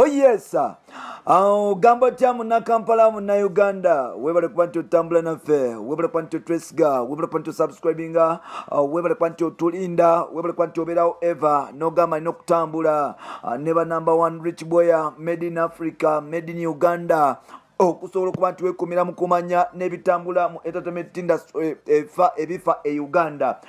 Oh yes. Gamba tya muna Kampala muna Uganda. Webale kubanti otambula naffe. Webale kubanti otwesiga. Webale kubanti osubscribinga. Webale kubanti otulinda. Webale kubanti obeerawo ever. Nogamba ino okutambula. Never number one rich boy. Made in Africa. Made in Uganda. Okusobola okuba nti weekumira mu kumanya n'ebitambula mu entertainment industry ebifa e Uganda.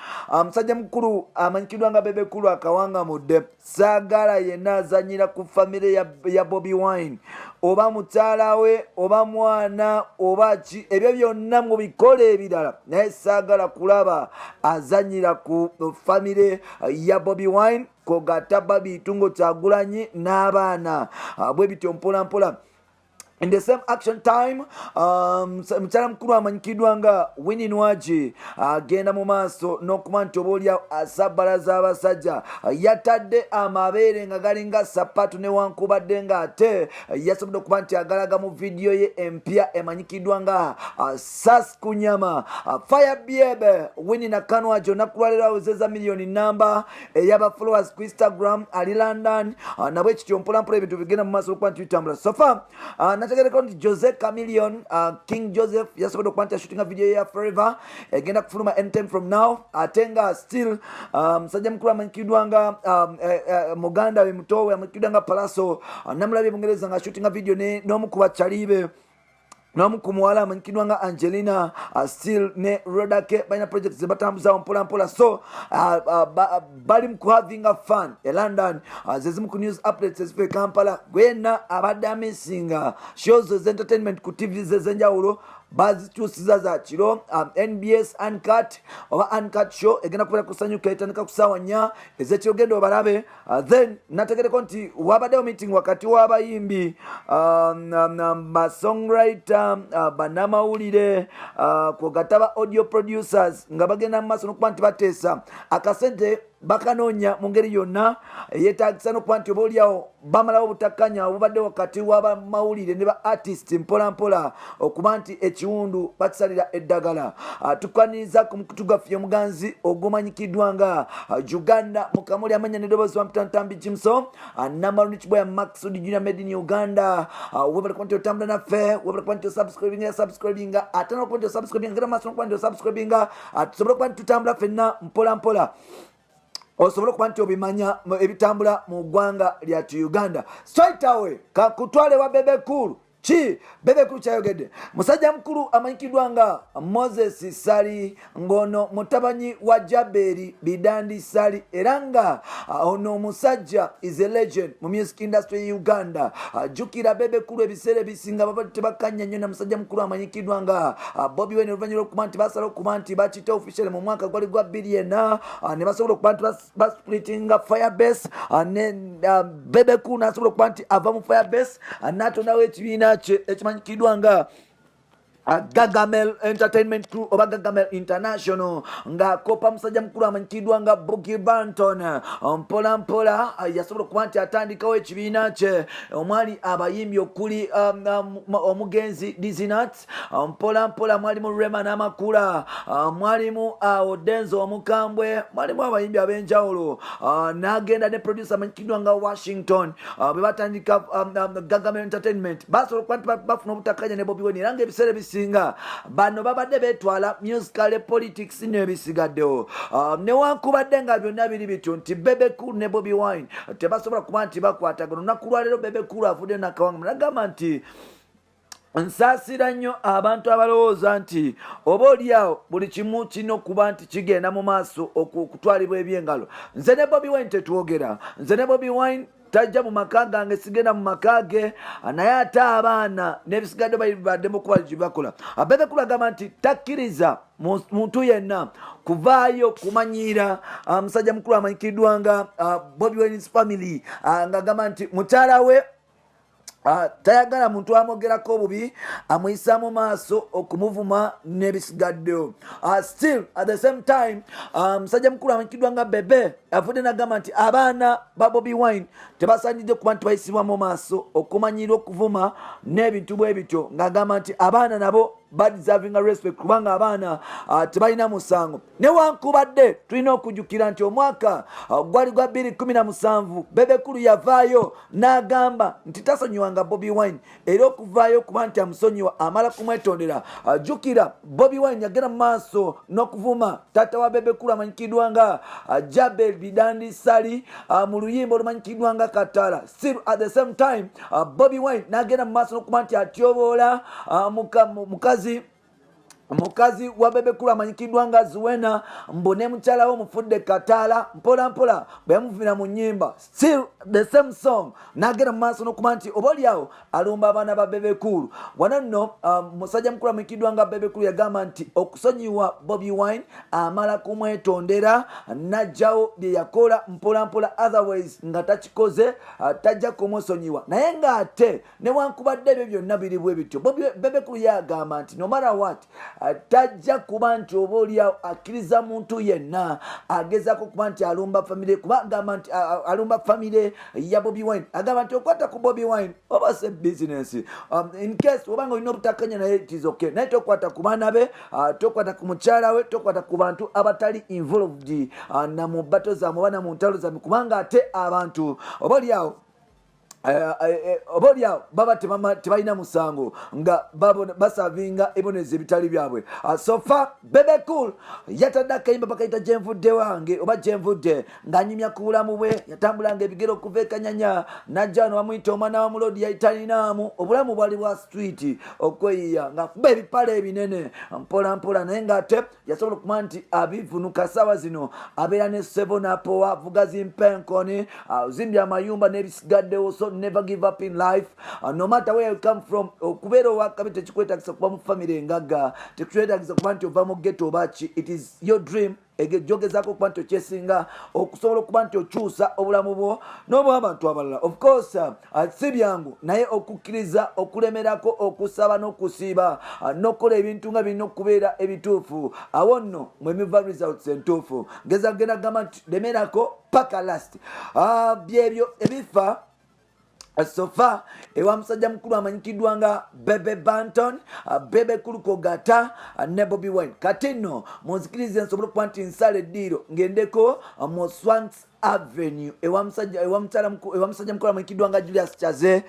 Musajja mukulu amanyikidwa nga Bebe Cool akawanga mudde. Saagala yenna azanyira ku famire ya Bobi Wine. Oba mukyala we oba mwana oba ki ebyo byonna mu bikole ebirala. Naye saagala kulaba azanyira ku famire ya Bobi Wine kogata Babi Tungo Kyagulanyi n'abaana. Bwe bityo mpola mpola. In the same action time, mchala mkuru amanyikidwa nga Winnie Nwaji agenda mu maaso n'okuba nti oboolyawo asabbalaza abasajja yatadde amabeere nga galinga sapatu newankubadde nga ate yasobodde okuba nti agalaga mu vidiyo ye empya emanyikidwa nga Sas Kunyama. Fire Biebe Winnie Nakanwaji olunaku lwaleero awezezza miliyoni namba ey'aba followers ku Instagram ali London. Nabwe kityo mpolampola ebintu bigenda mu maaso okuba nti bitambula. So far nategereko nti Jose Chameleon King Joseph yasobodde okuba nti ashootinga video ya Forever egenda kufuluma anytime from now. Ate nga still musajja mukulu amanyikidwa nga muganda we mutowe amanyikidwa nga Palaso namulabye Bungereza nga ashootinga video n'omu ku bakyalibe n'omu ku muwala amanyikidwa nga Angelina still ne Rodake balina projects ze batambuzawo mpola mpola. So bali mu having a fun e London. Zezimu ku news updates ezifa e Kampala gwena abadde amisinga shows entertainment ku TV zezenjawulo bazikyusiza za kiro. NBS Uncut oba Uncut show egenda kubeera kusanyuka etandika ku ssaawa 4 ez'ekiro genda obalabe. Then nategereko nti wabaddewo meeting wakati w'abayimbi basongwriter bannamawulire kwogataba audio producers nga bagenda mu maaso n'okuba nti bateesa akasente bakanoonya mu ngeri yonna yeetagisa n'okuba nti obaolyawo bamalawo obutakkanya obubadde wakati w'abamawulire ne ba artist mpola mpola okuba nti ekiwundu bakisalira eddagala. Tukwaniriza ku mukutu gwaffe omuganzi ogumanyikiddwa nga Uganda mukamuli amanya n'eddoboozi wa Mputantambi Jimson number rich boy Maxud Junior made in Uganda. Webale kuba nti otambula naffe, webale kuba nti osubscribinga ate n'okuba nti osubscribinga ngera maaso n'okuba nti osubscribinga tusobole okuba nti tutambula ffenna mpola mpola osobola okuba nti obimanya ebitambula mu ggwanga lyatu Uganda. Straight away kakutwale wa Bebe Cool ki Bebe Cool kyayogedde. Musajja mukulu amanyikidwa nga Moses Sali ngono mutabanyi wa Jaberi Bidandi Sali era nga ono omusajja is a legend mu music industry ya Uganda. Jukira Bebe Cool ebiseera ebisinga baba tebakkanya nnyo na musajja mukulu amanyikidwa nga Bobi Wine oluvannyuma lw'okuba nti basala okuba nti bakita official mu mwaka gwali gwa billion ne basobola okuba nti basplitinga Firebase ne Bebe Cool n'asobola okuba nti ava mu Firebase n'atondawo ekibiina ekimanyikidwa nga Gagamel Entertainment Crew oba Gagamel International nga kopa musajja mukulu amanyikidwa nga Boogie Banton mpola mpola yasobola okuba nti atandikawo ekibiina kye omwali abayimbi okuli omugenzi Dizinat mpola mpola mwalimu Rema n'Amakula mwalimu Odenzo omukambwe mwalimu abayimbi ab'enjawulo n'agenda ne producer amanyikidwa nga Washington bwe batandika Gagamel Entertainment basobola okuba nti bafuna obutakkanya ne Bobi Wine era nga ebiseera singa bano babadde betwala musical politics n'ebisigaddewo newankubadde nga byonna biri bityo nti Bebe Cool ne Bobi Wine tebasobola kuba nti bakwatagana. Olunaku lwaleero Bebe Cool avudde nakawanga nagamba nti nsaasira nnyo abantu abalowooza nti oba oliawo buli kimu kirina okuba nti kigenda mu maaso okutwalibwa ebyengalo. Nze ne Bobi Wine tetwogera, nze ne Bobi Wine tajja mu maka gange sigenda mu maka ge naye ate abaana n'ebisigadde baddemu okuba gyebakola. Bebe Cool agamba nti takkiriza muntu yenna kuvaayo kumanyira musajja mukulu amanyikiddwa nga Bobi Wine's family ng'agamba nti mukyala we tayagala muntu amwogerako obubi amuyisa mu maaso okumuvuma n'ebisigaddewo. Still at the same time musajja mukulu amanyikidwa nga Bebe avudde n'agamba nti abaana ba Bobi Wine tebasaanidde kuba nti bayisibwa mu maaso okumanyirwa okuvuma n'ebintu bwe bityo ng'agamba nti abaana nabo badeservinga respect kubanga abaana tebalina musango. Newankubadde tulina okujjukira nti omwaka gwali gwa 2017 Bebekulu yavaayo n'agamba nti tasonyiwanga Bobi Wine era okuvaayo kuba nti amusonyiwa amala kumwetondera. Jjukira Bobi Wine yagenda mu maaso n'okuvuma taata wa Bebekulu amanyikiddwa nga Jabel Bidandi Sali mu luyimba olumanyikiddwa nga Katala. Still at the same time Bobi Wine n'agenda mu maaso n'okuba nti atyoboola mukazi wa Bebekulu amanyikiddwa nga Zuwena mbone mukyala wo mufudde Katala mpola mpola bwe yamuvira mu nnyimba. Still the same song n'agenda mu maaso n'okuba nti obaoliawo alumba abaana ba Bebekulu. Wano nno musajja mukulu amanyikiddwa nga Bebekulu yagamba nti okusonyiwa Bobi Wine amala kumwetondera n'ajjawo bye yakola mpola mpola, otherwise nga takikoze tajja kumusonyiwa. Naye ng'ate newankubadde ebyo byonna biri bwe bityo Bebekulu yagamba nti no matter what tajja kuba nti obaoliawo akkiriza muntu yenna agezaako kuba nti alumba famire, kuba agamba nti alumba famire ya Bobi Wine. Agamba nti okwata ku Bobi Wine oba se business in case obanga olina obutakanya naye it is okay, naye tokwata ku baana be, tokwata ku mukyala we, tokwata ku bantu abatali involved na mu bato zammwe oba na mu ntalo zammwe, kubanga ate abantu obaoliawo obaoliawo baba tebalina musango nga basavinga ebibonerezo ebitali byabwe. So far Bebekulu yatadde akayimba bakayita gyenvudde wange oba gyenvudde ng'anyumya ku bulamu bwe, yatambulanga ebigero okuva ekanyanya najja wano bamuyita omwana wa mulodi yayitalinaamu. Obulamu bwali bwa street okweyiya ng'akuba ebipale ebinene mpola mpola, naye ng'ate yasobola okuba nti abivunuka ssaawa zino abeera ne Sevonapo avuga zimpenkoni zimbye amayumba n'ebisigaddewo. So never give up in life, no matter where you come from. Okubeera owakabi tekikwetagisa kuba mu famire engagga, tekikwetagisa kuba nti ova mu ghetto obaki. It is your dream egejogezaako okuba nti okyesinga okusobola okuba nti okyusa obulamu bwo n'obw'abantu abalala. Of course si byangu naye okukkiriza okulemerako okusaba n'okusiiba n'okukola ebintu nga birina okubeera ebituufu. Awo nno mwemiva results entuufu. Ngeza kugenda kugamba nti lemerako paka last. Byebyo ebifa so far ewa musajja mukulu amanyikiddwa nga Bebe Banton, Bebekulu Kogata ne Bobi Wine. Kati nno munzikirize nsobole okuba nti nsala eddiiro ngendeko mu Swanks Avenue ewa musajja mukulu amanyikiddwa nga Julius Chaze,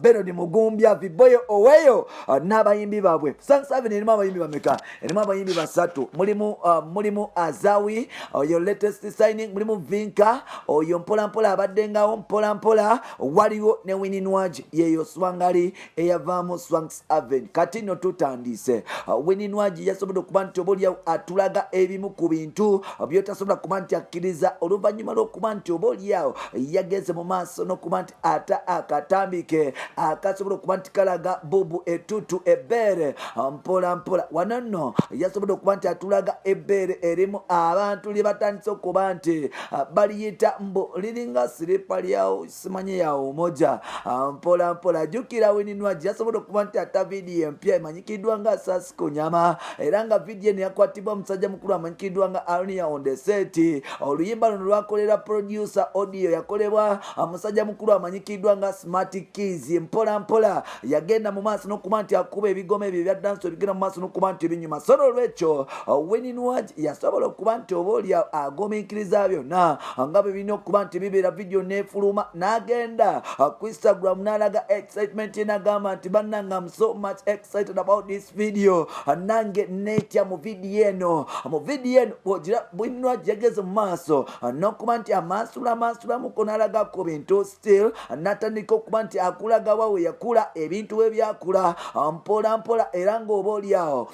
Benoni Mugumbya, Viboyo Oweyo n'abayimbi baabwe. Swanks Avenue erimu abayimbi bameka? Erimu abayimbi 3. Mulimu Azawi oyo latest signing, mulimu Vinka oyo mpola mpola abaddengawo mpola mpola, waliwo ne Winnie Nwagi yeyo swangali eyavaamu Swanks Avenue. Kati nno tutandise. Winnie Nwagi yasobodde okuba nti obaoliawo atulaga ebimu ku bintu byotasobola kuba nti akkiriza oluvannyuma lw'okuba nti obaoliawo yageze mu maaso n'okuba nti ata akatambike akasobola okuba nti kalaga bubu etutu ebbeere mpola mpola. Wano nno yasobodde okuba nti atulaga ebbeere erimu abantu lye batandise okuba nti baliyita mbu liringa siripa lyawo simanye yawo moja mpola mpola. Jjukira Winnie Nwagi yasobodde okuba nti ata vidiyo empya emanyikiddwa nga Sasiko Nyama, era nga vidiyo eno yakwatibwa musajja mukulu amanyikiddwa nga Arnia on the set. Oluyimba luno lwakolera producer, audio yakolebwa musajja mukulu amanyikiddwa nga Smart Keys. Mpola mpola yagenda mu maaso n'okuba nti akuba ebigoma ebyo ebya dance bigenda mu maaso n'okuba nti ebinyuma. So olw'ekyo Winnie Nwagi yasobola okuba nti obaoliawo agumiikiriza byonna nga bwe birina okuba nti bibeera vidiyo n'efuluma, n'agenda ku Instagram n'alaga excitement ye n'agamba nti bannanga I'm so much excited about this video. Nange netya mu vidiyo eno. Mu vidiyo eno Winnie Nwagi yageze mu maaso n'okuba nti amansulamuko n'alaga ku bintu still n'atandika okuba nti akulaga wa we yakula ebintu we byakula mpola mpola, era ng'obaoliawo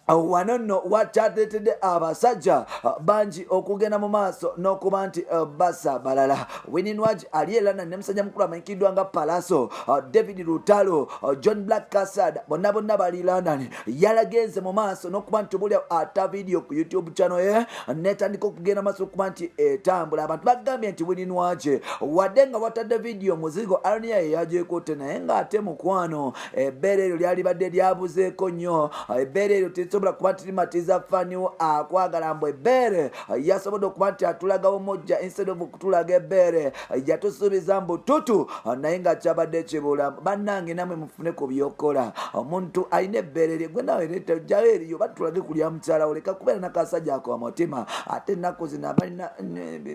wano nno wakyaleetedde abasajja bangi okugenda mu maaso n'okuba nti basa balala. Winnie Nwagi ali era ne musajja mukulu amanyikiddwa nga Palaso, David Lutalo, John Black Cassada, bonna bali London. Yalagenze mu maaso n'okuba nti obulya ata video ku YouTube channel ye netandika okugenda maaso okuba nti etambula. Abantu bagambye nti Winnie Nwagi wadde nga watadde video muzigo Arnia yagyeko naye ng'ate mukwano ebbeere eryo lyali badde lyabuzeeko nnyo. Ebbeere eryo tusobola kuba tirimatiza faniwo akwagala mbwe bere yasobola okuba nti atulagawo mojja instead of kutulaga ebbere yatusuubiza mbu tutu naye nga kyabadde kibula. Bannange namwe mufune ku byokola. Omuntu alina ebbeere lye gwe nawe leeta ojjawo eriyo batulage kulya mukyala wo leka kubeera nakasajja ako mutima ate ennaku zino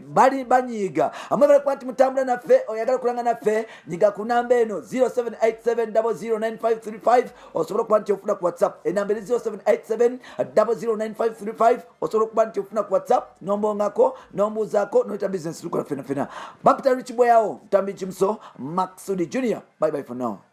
bali banyiiga amwe bali kuba nti mutambula naffe oyagala kulanga naffe nyiga ku namba eno 0787009535 osobola okuba nti ofuna ku whatsapp enamba eri 0787009535 osobola okuba nti ofuna ku whatsapp nombongako nombuuzaako noyita business tukola fena fena. Bapita Rich Boyawo Tambi Chimso Maxudi Junior. Bye bye for now.